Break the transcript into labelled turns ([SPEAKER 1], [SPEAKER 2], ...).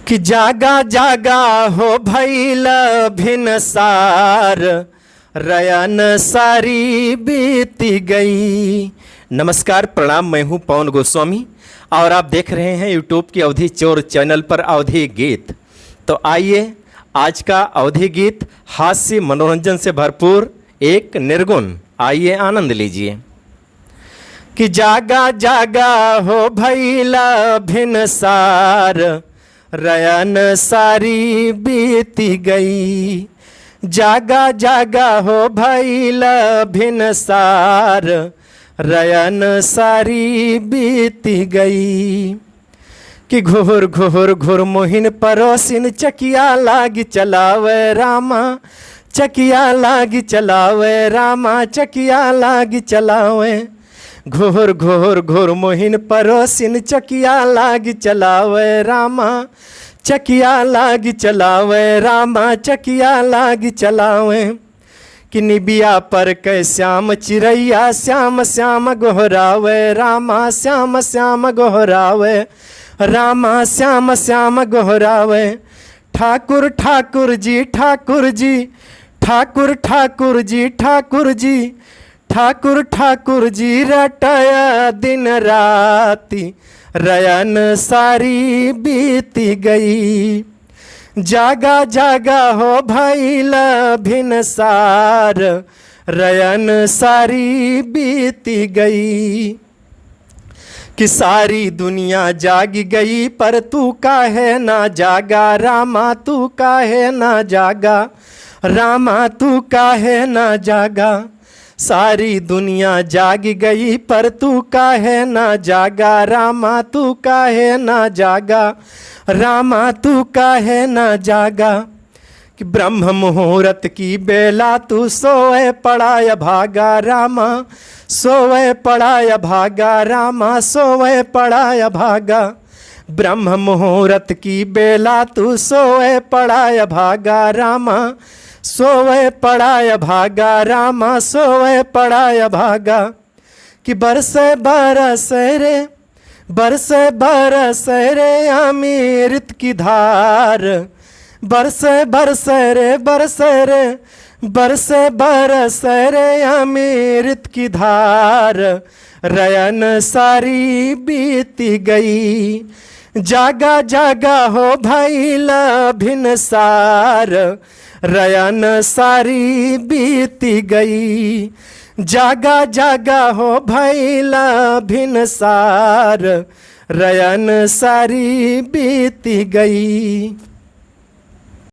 [SPEAKER 1] कि जागा जागा हो भइल भिनसार, रयन सारी बीती गई। नमस्कार, प्रणाम। मैं हूं पवन गोस्वामी और आप देख रहे हैं यूट्यूब की अवधि चोर चैनल पर अवधि गीत। तो आइए, आज का अवधि गीत हास्य मनोरंजन से भरपूर, एक निर्गुण। आइए आनंद लीजिए। कि जागा जागा हो भइला भिनसार, रयन सारी बीती गई। जागा जागा हो भइला भिनसार, रयन सारी बीती गई। कि घुर घुर घुर मोहिन परोसिन, चकिया लागी चलावे रामा, चकिया लागी चलावे रामा, चकिया लागी चलावे। घोर घोर घोर मोहिन परोसिन, चकिया लागी चलावे रामा, चकिया लागी चलावे रामा, चकिया लागी चलावे। कि निबिया पर कै श्याम चिड़ैया, श्याम श्याम गोहरावे रामा, श्याम श्याम गोहरावे रामा, श्याम श्याम गोहरावे। ठाकुर ठाकुर जी ठाकुर जी, ठाकुर ठाकुर जी ठाकुर जी, ठाकुर ठाकुर जी रटाया दिन राती, रयन सारी बीती गई। जागा जागा हो भइला भिनसार, रयन सारी बीती गई। कि सारी दुनिया जाग गई पर तू काहे ना जागा रामा, तू काहे ना जागा रामा, तू काहे ना जागा। सारी दुनिया जाग गई पर तू काहे ना जागा रामा, तू काहे ना जागा रामा, तू काहे ना जागा। कि ब्रह्म मुहूर्त की बेला तू सोए पड़ाय भागा रामा, सोए पड़ाय भागा रामा, सोए पड़ाय भागा। ब्रह्म मुहूर्त की बेला तू सोए पड़ाय भागा रामा, सोए पड़ाय भागा रामा, सोए पड़ाय भागा। कि बरसे बरसे रे, बरसे बरसे रे अमृत की धार, बरसे बरसे रे, बरसे रे, बरसे बरसे रे अमृत की धार, रयन सारी बीती गई। जागा जागा हो भइला भिनसार, रयन सारी बीती गई। जागा जागा हो भइला भिनसार, रयन सारी बीती गई।